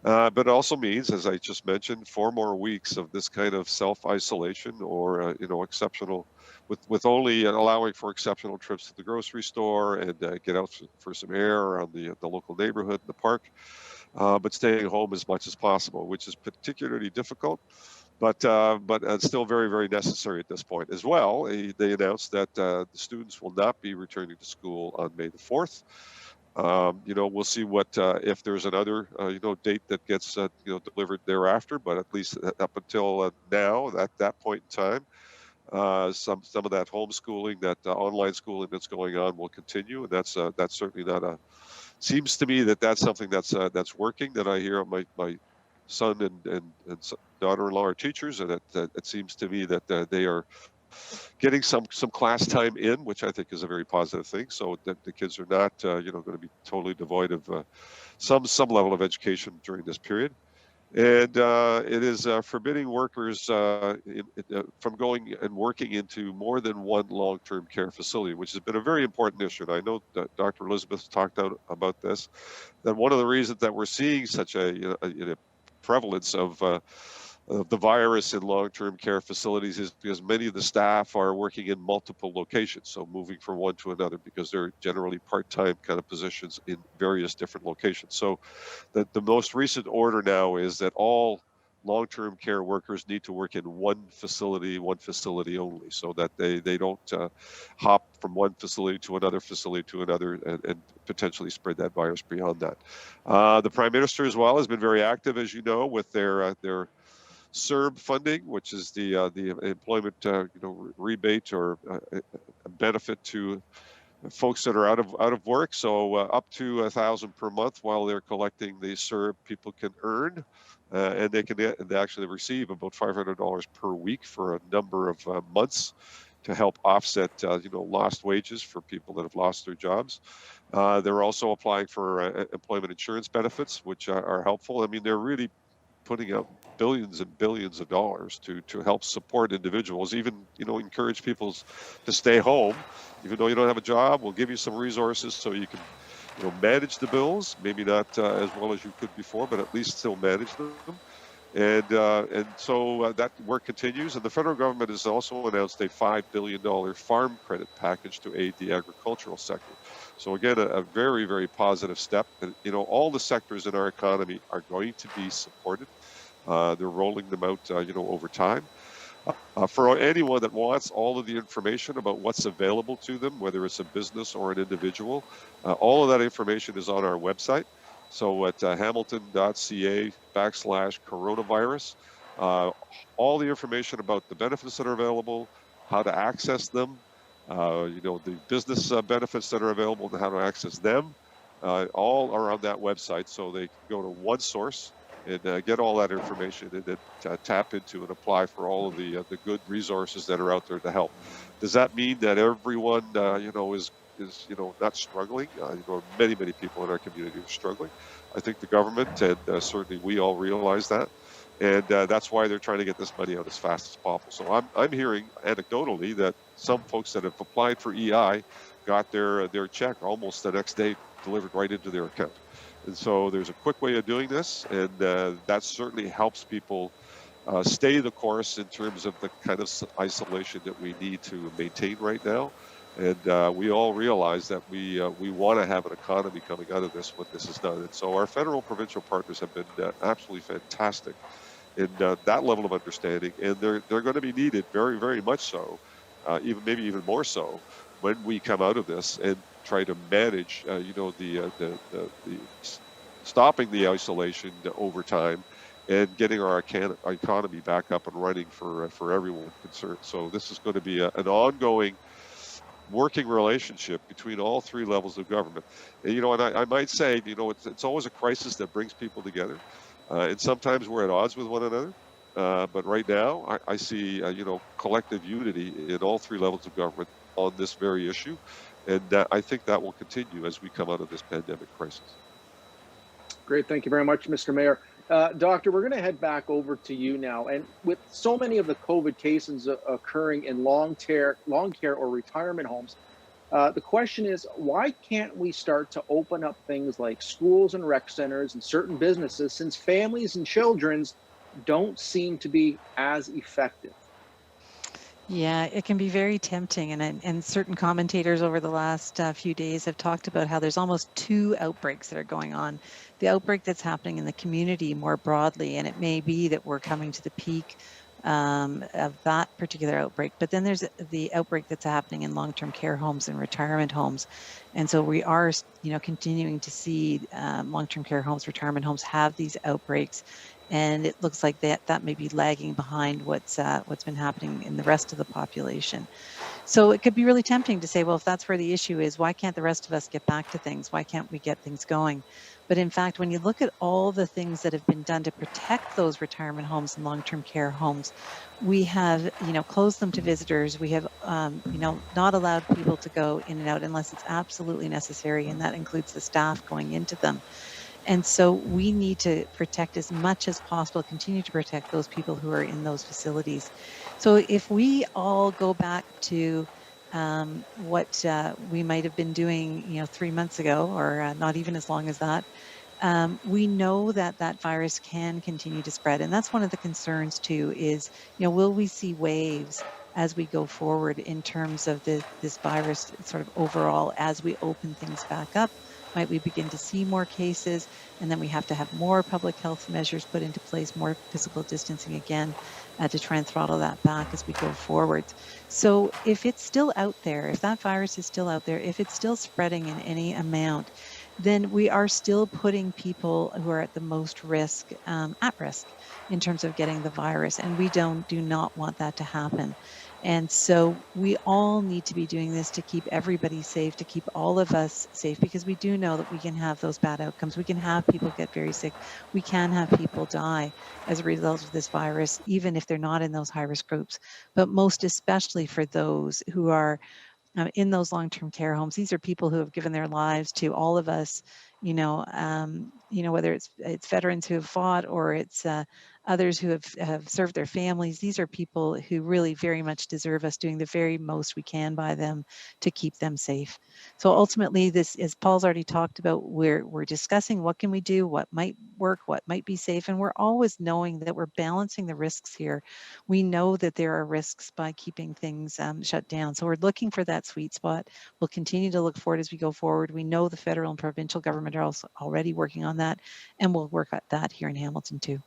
Speaker 3: But it also means, as I just mentioned, 4 more weeks of this kind of self-isolation, or exceptional, with only allowing for exceptional trips to the grocery store and get out for some air around the local neighborhood, the park. But staying home as much as possible, which is particularly difficult, but still very, very necessary at this point. As well, they announced that the students will not be returning to school on May the 4th. We'll see what if there's another date that gets delivered thereafter. But at least up until now, at that point in time, some of that homeschooling, that online schooling that's going on will continue, and that's certainly not a. Seems to me that's something that's working. That I hear my son and daughter-in-law are teachers, and that it seems to me that they are getting some class time in, which I think is a very positive thing. So that the kids are not going to be totally devoid of some level of education during this period. And it is forbidding workers from going and working into more than one long-term care facility, which has been a very important issue. And I know that Dr. Elizabeth talked about this, that one of the reasons that we're seeing such a prevalence of the virus in long-term care facilities is because many of the staff are working in multiple locations, so moving from one to another, because they're generally part-time kind of positions in various different locations. So the most recent order now is that all long-term care workers need to work in one facility only, so that they don't hop from one facility to another and potentially spread that virus beyond that. The Prime Minister as well has been very active, as you know, with their CERB funding, which is the employment rebate or benefit to folks that are out of work. So up to $1,000 per month while they're collecting the CERB, people can earn, and they actually receive about $500 per week for a number of months to help offset lost wages for people that have lost their jobs. They're also applying for employment insurance benefits, which are helpful. I mean, they're really putting out billions and billions of dollars to help support individuals, even encourage people to stay home, even though you don't have a job. We'll give you some resources so you can manage the bills, maybe not as well as you could before, but at least still manage them. And so that work continues. And the federal government has also announced a $5 billion farm credit package to aid the agricultural sector. So again, a very, very positive step. And, you know, all the sectors in our economy are going to be supported. They're rolling them out, you know, over time. For anyone that wants all of the information about what's available to them, whether it's a business or an individual, all of that information is on our website. So at hamilton.ca/coronavirus, all the information about the benefits that are available, how to access them, you know, the business benefits that are available and how to access them, all are on that website. So they can go to one source and get all that information and then tap into and apply for all of the good resources that are out there to help. Does that mean that everyone, you know, is you know, not struggling? You know, many people in our community are struggling. I think the government and certainly we all realize that, and that's why they're trying to get this money out as fast as possible. So I'm hearing anecdotally that some folks that have applied for EI got their check almost the next day delivered right into their account. And so there's a quick way of doing this, and that certainly helps people stay the course in terms of the kind of isolation that we need to maintain right now. And we all realize that we want to have an economy coming out of this when this is done. And so our federal and provincial partners have been absolutely fantastic in that level of understanding, and they're going to be needed very, very much so, maybe even more so, when we come out of this and try to manage, you know, the stopping the isolation over time and getting our economy back up and running for everyone concerned. So this is going to be an ongoing working relationship between all three levels of government. And, you know, and I might say, you know, it's always a crisis that brings people together, and sometimes we're at odds with one another. But right now, I see, you know, collective unity in all three levels of government on this very issue. And I think that will continue as we come out of this pandemic crisis.
Speaker 2: Great. Thank you very much, Mr. Mayor. Doctor, we're going to head back over to you now. And with so many of the COVID cases occurring in long care or retirement homes, the question is, why can't we start to open up things like schools and rec centers and certain businesses, since families and children's don't seem to be as effective?
Speaker 4: Yeah, it can be very tempting, and certain commentators over the last few days have talked about how there's almost two outbreaks that are going on. The outbreak that's happening in the community more broadly, and it may be that we're coming to the peak of that particular outbreak, but then there's the outbreak that's happening in long-term care homes and retirement homes. And so we are, you know, continuing to see long-term care homes, retirement homes have these outbreaks. And it looks like that may be lagging behind what's been happening in the rest of the population. So it could be really tempting to say, well, if that's where the issue is, why can't the rest of us get back to things? Why can't we get things going? But in fact, when you look at all the things that have been done to protect those retirement homes and long-term care homes, we have, you know, closed them to visitors. We have, you know, not allowed people to go in and out unless it's absolutely necessary, and that includes the staff going into them. And so we need to protect as much as possible, continue to protect those people who are in those facilities. So if we all go back to what we might have been doing, you know, 3 months ago, or not even as long as that, we know that that virus can continue to spread. And that's one of the concerns too, is, you know, will we see waves as we go forward in terms of this virus sort of overall as we open things back up? Might we begin to see more cases, and then we have to have more public health measures put into place, more physical distancing again, to try and throttle that back as we go forward. So if it's still out there, if that virus is still out there, if it's still spreading in any amount, then we are still putting people who are at the most risk at risk in terms of getting the virus, and we do not want that to happen. And so we all need to be doing this to keep everybody safe, to keep all of us safe, because we do know that we can have those bad outcomes. We can have people get very sick. We can have people die as a result of this virus, even if they're not in those high-risk groups. But most especially for those who are in those long-term care homes. These are people who have given their lives to all of us whether it's veterans who have fought or it's others who have served their families. These are people who really very much deserve us doing the very most we can by them to keep them safe. So ultimately, this, as Paul's already talked about, we're discussing what can we do, what might work, what might be safe, and we're always knowing that we're balancing the risks here. We know that there are risks by keeping things shut down. So we're looking for that sweet spot. We'll continue to look for it as we go forward. We know the federal and provincial government are also already working on that, and we'll work at that here in Hamilton too.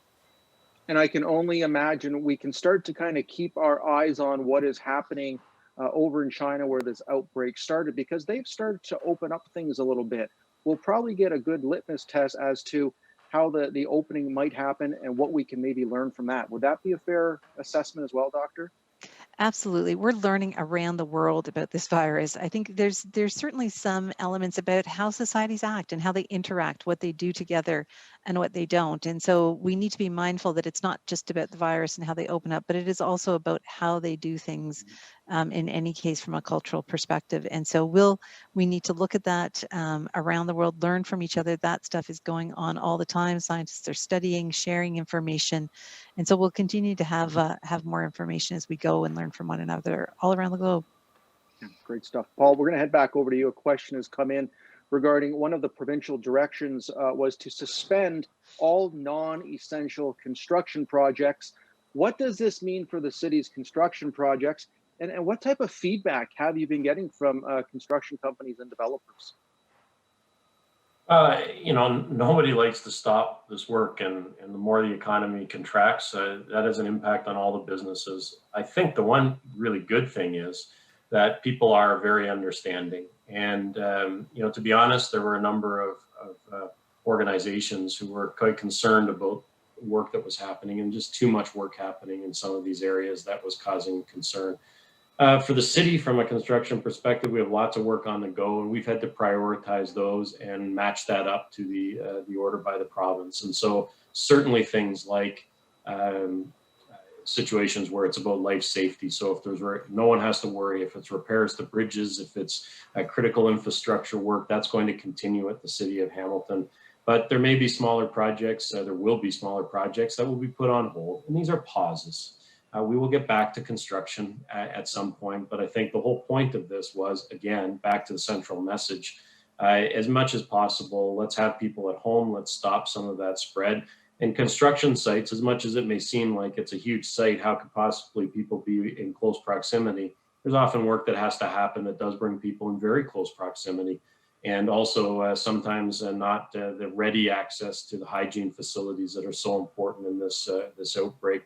Speaker 2: And I can only imagine we can start to kind of keep our eyes on what is happening over in China where this outbreak started, because they've started to open up things a little bit. We'll probably get a good litmus test as to how the opening might happen and what we can maybe learn from that. Would that be a fair assessment as well, Doctor?
Speaker 4: Absolutely. We're learning around the world about this virus. I think there's certainly some elements about how societies act and how they interact, what they do together and what they don't. And so we need to be mindful that it's not just about the virus and how they open up, but it is also about how they do things in any case from a cultural perspective. And so we need to look at that around the world, learn from each other. That stuff is going on all the time. Scientists are studying, sharing information. And so we'll continue to have more information as we go and learn from one another all around the globe.
Speaker 2: Great stuff. Paul, we're going to head back over to you. A question has come in regarding one of the provincial directions was to suspend all non-essential construction projects. What does this mean for the city's construction projects? And what type of feedback have you been getting from construction companies and developers?
Speaker 5: Nobody likes to stop this work, and the more the economy contracts, that has an impact on all the businesses. I think the one really good thing is that people are very understanding. And, to be honest, there were a number of organizations who were quite concerned about work that was happening and just too much work happening in some of these areas that was causing concern. For the city, from a construction perspective, we have lots of work on the go, and we've had to prioritize those and match that up to the order by the province. And so certainly things like situations where it's about life safety. So if no one has to worry if it's repairs to bridges, if it's critical infrastructure work, that's going to continue at the city of Hamilton. But there may be smaller projects, there will be smaller projects that will be put on hold, and these are pauses. We will get back to construction at some point, but I think the whole point of this was, again, back to the central message. As much as possible, let's have people at home, let's stop some of that spread. And construction sites, as much as it may seem like it's a huge site, how could possibly people be in close proximity? There's often work that has to happen that does bring people in very close proximity. And also sometimes not the ready access to the hygiene facilities that are so important in this outbreak.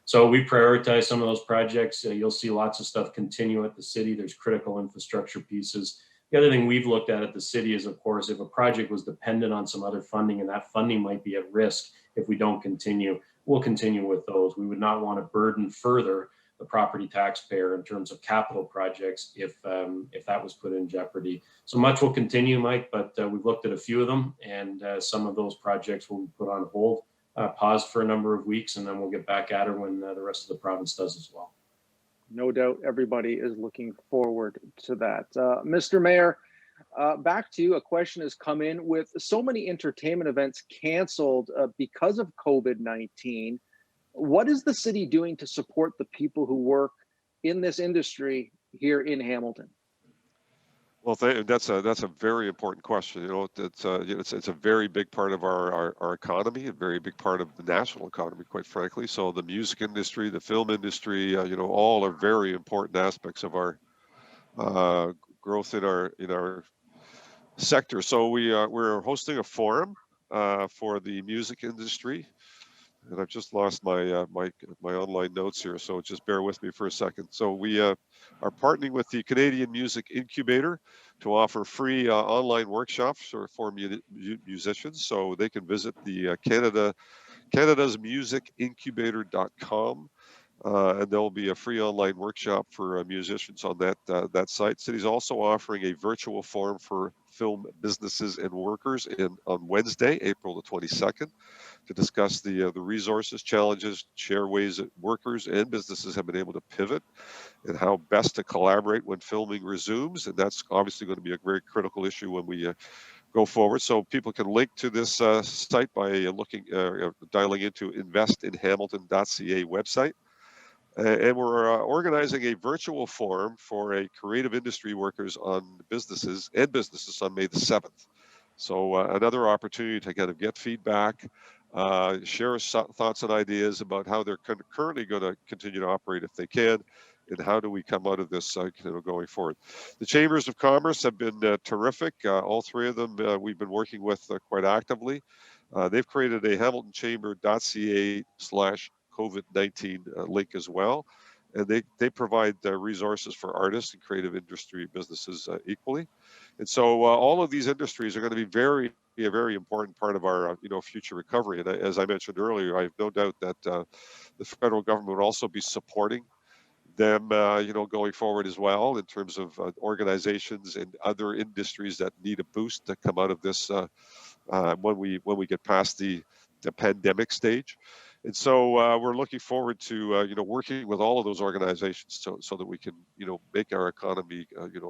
Speaker 5: So we prioritize some of those projects. You'll see lots of stuff continue at the city. There's critical infrastructure pieces. The other thing we've looked at the city is, of course, if a project was dependent on some other funding and that funding might be at risk if we don't continue, we'll continue with those. We would not want to burden further the property taxpayer in terms of capital projects if that was put in jeopardy. So much will continue, Mike, but we've looked at a few of them, and some of those projects will be put on hold. Paused for a number of weeks, and then we'll get back at her when the rest of the province does as well.
Speaker 2: No doubt everybody is looking forward to that. Mr. Mayor, back to you. A question has come in. With so many entertainment events canceled because of COVID-19, what is the city doing to support the people who work in this industry here in Hamilton?
Speaker 3: Well, that's a very important question. It's a very big part of our economy, a very big part of the national economy, quite frankly. So the music industry, the film industry, all are very important aspects of our growth in our sector. So we're hosting a forum for the music industry. And I've just lost my my online notes here, so just bear with me for a second. So we are partnering with the Canadian Music Incubator to offer free online workshops for musicians, so they can visit the canadasmusicincubator.com. And there will be a free online workshop for musicians on that site. City's also offering a virtual forum for film businesses and workers on Wednesday, April the 22nd, to discuss the resources, challenges, share ways that workers and businesses have been able to pivot, and how best to collaborate when filming resumes. And that's obviously going to be a very critical issue when we go forward. So people can link to this site by dialing into investinhamilton.ca website. And we're organizing a virtual forum for creative industry workers on businesses on May the 7th. So another opportunity to kind of get feedback, share thoughts and ideas about how they're currently going to continue to operate if they can, and how do we come out of this going forward. The Chambers of Commerce have been terrific. All three of them we've been working with quite actively. They've created a hamiltonchamber.ca/COVID-19 link as well. And they provide resources for artists and creative industry businesses equally. And so all of these industries are going to be a very important part of our future recovery. And as I mentioned earlier, I have no doubt that the federal government will also be supporting them going forward as well, in terms of organizations and other industries that need a boost to come out of this when we get past the pandemic stage. And so we're looking forward to working with all of those organizations so that we can make our economy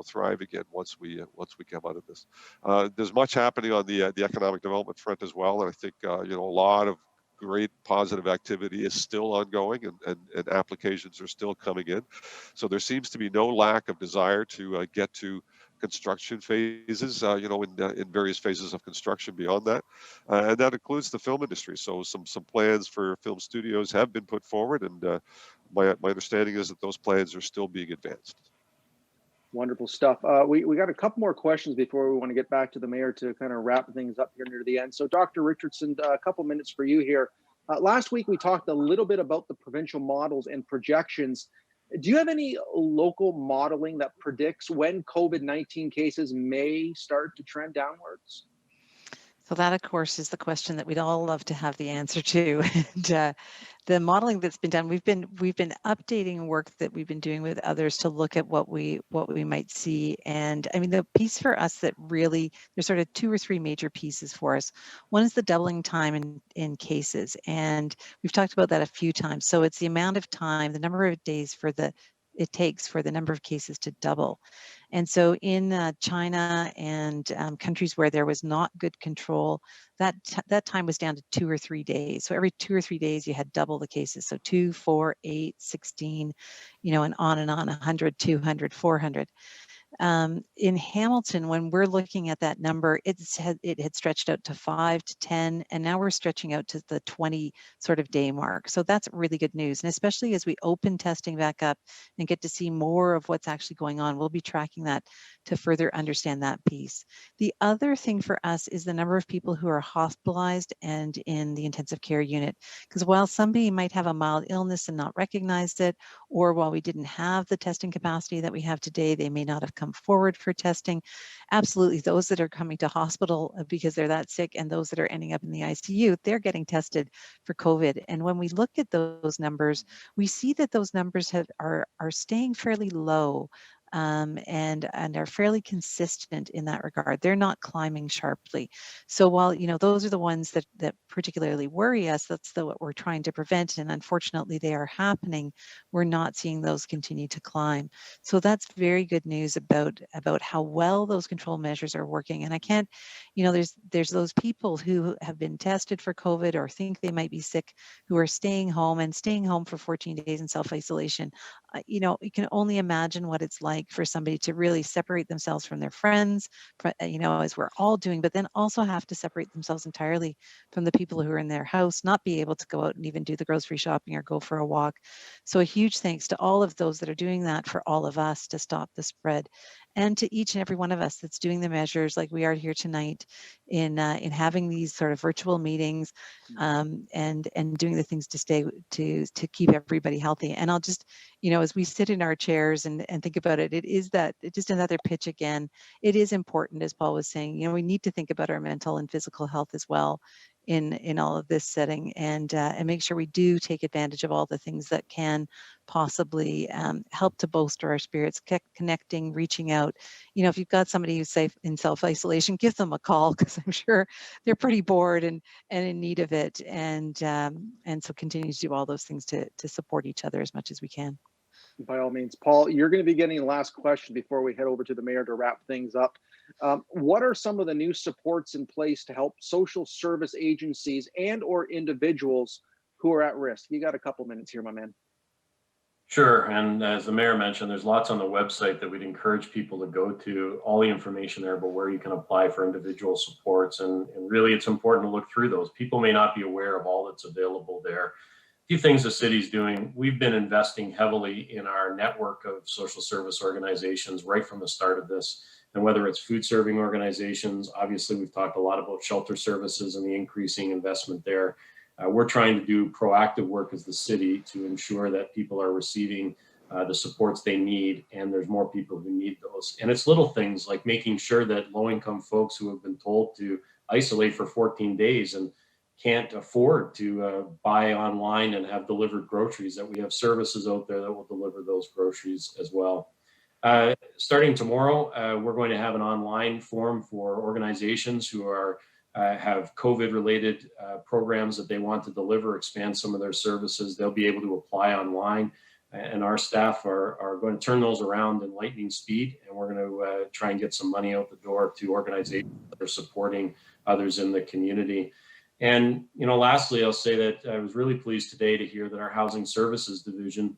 Speaker 3: thrive again once we come out of this. There's much happening on the economic development front as well, and I think a lot of great positive activity is still ongoing, and applications are still coming in. So there seems to be no lack of desire to get to construction phases, in various phases of construction beyond that, and that includes the film industry. So some plans for film studios have been put forward, and my understanding is that those plans are still being advanced.
Speaker 2: Wonderful stuff. We got a couple more questions before we want to get back to the mayor to kind of wrap things up here near the end. So Dr. Richardson, a couple minutes for you here. Last week, we talked a little bit about the provincial models and projections. Do you have any local modeling that predicts when COVID-19 cases may start to trend downwards?
Speaker 4: So that, of course, is the question that we'd all love to have the answer to. And the modeling that's been done, we've been updating work that we've been doing with others to look at what we might see. And I mean, the piece for us that really, there's sort of two or three major pieces for us. One is the doubling time in cases, and we've talked about that a few times. So it's the amount of time, the number of days it takes for the number of cases to double. And so in China and countries where there was not good control, that time was down to 2 or 3 days. So every 2 or 3 days, you had double the cases. So 2, 4, 8, 16, and on, 100, 200, 400. In Hamilton, when we're looking at that number, it had stretched out to 5 to 10, and now we're stretching out to the 20 sort of day mark. So that's really good news. And especially as we open testing back up and get to see more of what's actually going on, we'll be tracking that to further understand that piece. The other thing for us is the number of people who are hospitalized and in the intensive care unit. Because while somebody might have a mild illness and not recognized it, or while we didn't have the testing capacity that we have today, they may not have come forward for testing. Absolutely, those that are coming to hospital because they're that sick, and those that are ending up in the ICU, they're getting tested for COVID. And when we look at those numbers, we see that those numbers are staying fairly low. And are fairly consistent in that regard. They're not climbing sharply. So while those are the ones that particularly worry us, that's what we're trying to prevent. And unfortunately, they are happening. We're not seeing those continue to climb. So that's very good news about how well those control measures are working. And I can't, there's those people who have been tested for COVID or think they might be sick, who are staying home for 14 days in self-isolation. You can only imagine what it's like for somebody to really separate themselves from their friends, as we're all doing, but then also have to separate themselves entirely from the people who are in their house, not be able to go out and even do the grocery shopping or go for a walk. So a huge thanks to all of those that are doing that for all of us to stop the spread, and to each and every one of us that's doing the measures like we are here tonight in having these sort of virtual meetings, and doing the things to keep everybody healthy. And I'll just, as we sit in our chairs and think about it, it's just another pitch again. It is important, as Paul was saying, we need to think about our mental and physical health as well in all of this setting, and make sure we do take advantage of all the things that can possibly help to bolster our spirits, connecting, reaching out. If you've got somebody who's safe in self-isolation, give them a call, because I'm sure they're pretty bored and in need of it. And so continue to do all those things to support each other as much as we can.
Speaker 2: By all means. Paul, you're going to be getting the last question before we head over to the mayor to wrap things up. What are some of the new supports in place to help social service agencies and or individuals who are at risk? You got a couple minutes here, my man.
Speaker 5: Sure. And as the mayor mentioned, there's lots on the website that we'd encourage people to go to, all the information there about where you can apply for individual supports. And really, it's important to look through those. People may not be aware of all that's available there. A few things the city's doing. We've been investing heavily in our network of social service organizations right from the start of this. And whether it's food serving organizations, obviously we've talked a lot about shelter services and the increasing investment there. We're trying to do proactive work as the city to ensure that people are receiving the supports they need, and there's more people who need those. And it's little things like making sure that low-income folks who have been told to isolate for 14 days and can't afford to buy online and have delivered groceries, that we have services out there that will deliver those groceries as well. Starting tomorrow, we're going to have an online form for organizations who are have COVID-related programs that they want to deliver, expand some of their services. They'll be able to apply online, and our staff are going to turn those around in lightning speed, and we're going to try and get some money out the door to organizations that are supporting others in the community. And lastly, I'll say that I was really pleased today to hear that our Housing Services Division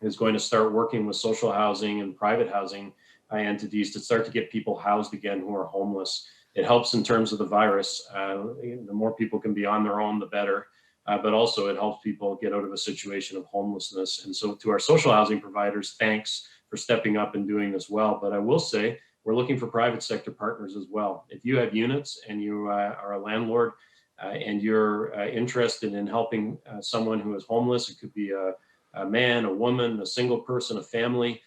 Speaker 5: is going to start working with social housing and private housing entities to start to get people housed again who are homeless. It helps in terms of the virus. The more people can be on their own, the better. But also it helps people get out of a situation of homelessness. And so to our social housing providers, thanks for stepping up and doing this well. But I will say, we're looking for private sector partners as well. If you have units and you are a landlord and you're interested in helping someone who is homeless, it could be a man, a woman, a single person, a family.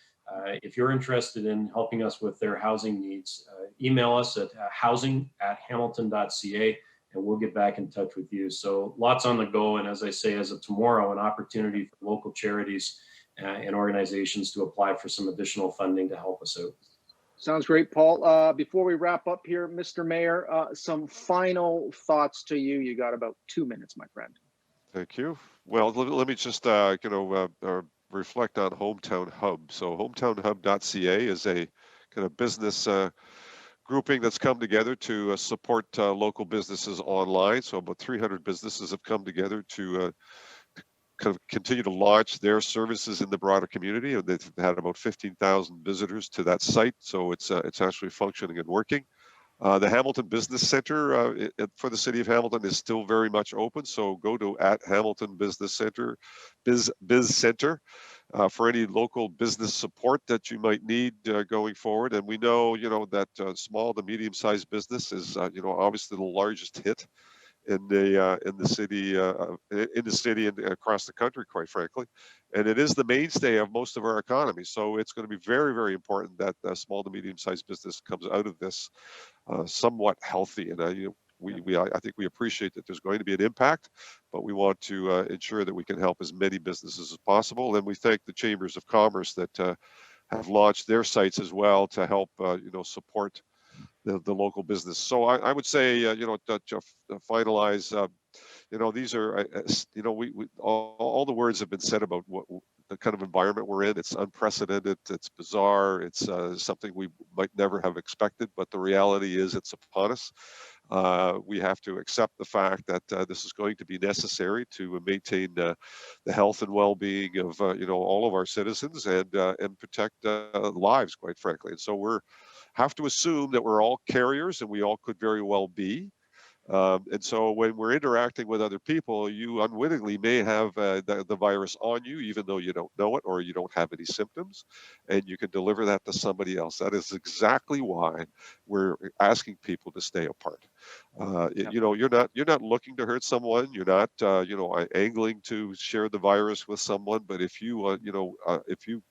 Speaker 5: If you're interested in helping us with their housing needs, email us at housing@hamilton.ca and we'll get back in touch with you. So lots on the go. And as I say, as of tomorrow, an opportunity for local charities and organizations to apply for some additional funding to help us out.
Speaker 2: Sounds great, Paul. Before we wrap up here, Mr. Mayor, some final thoughts to you. You got about 2 minutes, my friend.
Speaker 3: Thank you. Well, let me just reflect on Hometown Hub. So hometownhub.ca is a kind of business grouping that's come together to support local businesses online. So about 300 businesses have come together to kind of continue to launch their services in the broader community. And they've had about 15,000 visitors to that site. So it's actually functioning and working. The Hamilton Business Center for the city of Hamilton is still very much open. So go to @Hamilton Business Center, Biz Center, for any local business support that you might need going forward. And we know, that small to medium-sized business is, obviously the largest hit in the city and across the country, quite frankly. And it is the mainstay of most of our economy. So it's going to be very, very important that small to medium-sized business comes out of this somewhat healthy. And I think we appreciate that there's going to be an impact, but we want to ensure that we can help as many businesses as possible. And we thank the chambers of commerce that have launched their sites as well to help support the local business. So I would say, to finalize, these are, all the words have been said about what the kind of environment we're in. It's unprecedented, it's bizarre, it's something we might never have expected, but the reality is it's upon us. We have to accept the fact that this is going to be necessary to maintain the health and well-being of all of our citizens and protect lives, quite frankly. And so have to assume that we're all carriers, and we all could very well be. And so when we're interacting with other people, you unwittingly may have the virus on you, even though you don't know it or you don't have any symptoms, and you can deliver that to somebody else. That is exactly why we're asking people to stay apart. You're not looking to hurt someone. You're not, angling to share the virus with someone. But if you, if you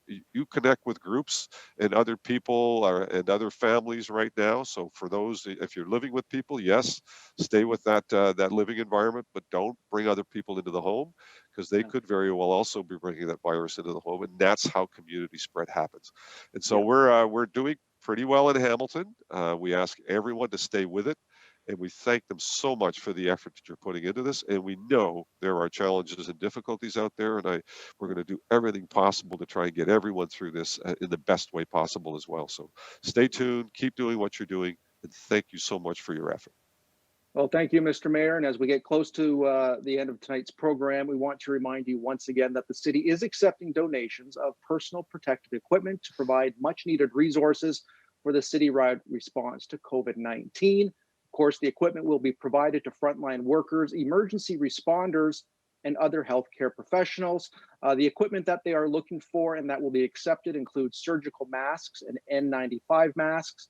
Speaker 3: connect with groups and other people and other families right now. So for those, if you're living with people, yes, stay with that living environment, but don't bring other people into the home, because they could very well also be bringing that virus into the home, and that's how community spread happens. And so we're doing pretty well in Hamilton. We ask everyone to stay with it And we thank them so much for the effort that you're putting into this. And we know there are challenges and difficulties out there. And we're going to do everything possible to try and get everyone through this in the best way possible as well. So stay tuned, keep doing what you're doing, and thank you so much for your effort.
Speaker 2: Well, thank you, Mr. Mayor. And as we get close to the end of tonight's program, we want to remind you once again that the city is accepting donations of personal protective equipment to provide much needed resources for the citywide response to COVID-19. Of course, the equipment will be provided to frontline workers, emergency responders, and other healthcare professionals. The equipment that they are looking for and that will be accepted includes surgical masks and N95 masks,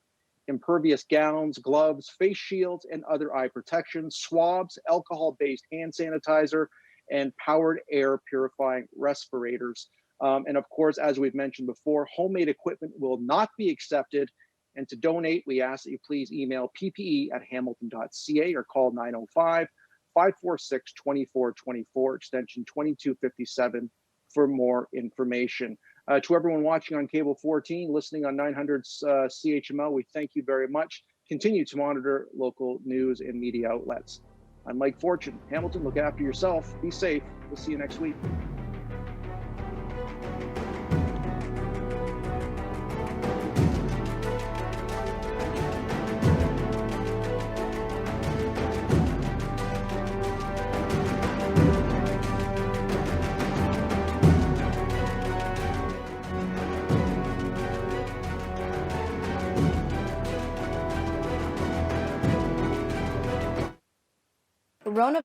Speaker 2: impervious gowns, gloves, face shields, and other eye protection, swabs, alcohol-based hand sanitizer, and powered air purifying respirators. And of course, as we've mentioned before, homemade equipment will not be accepted. And to donate, we ask that you please email ppe@hamilton.ca or call 905-546-2424, extension 2257 for more information. To everyone watching on Cable 14, listening on 900 CHML, we thank you very much. Continue to monitor local news and media outlets. I'm Mike Fortune. Hamilton, look after yourself. Be safe. We'll see you next week.
Speaker 6: Corona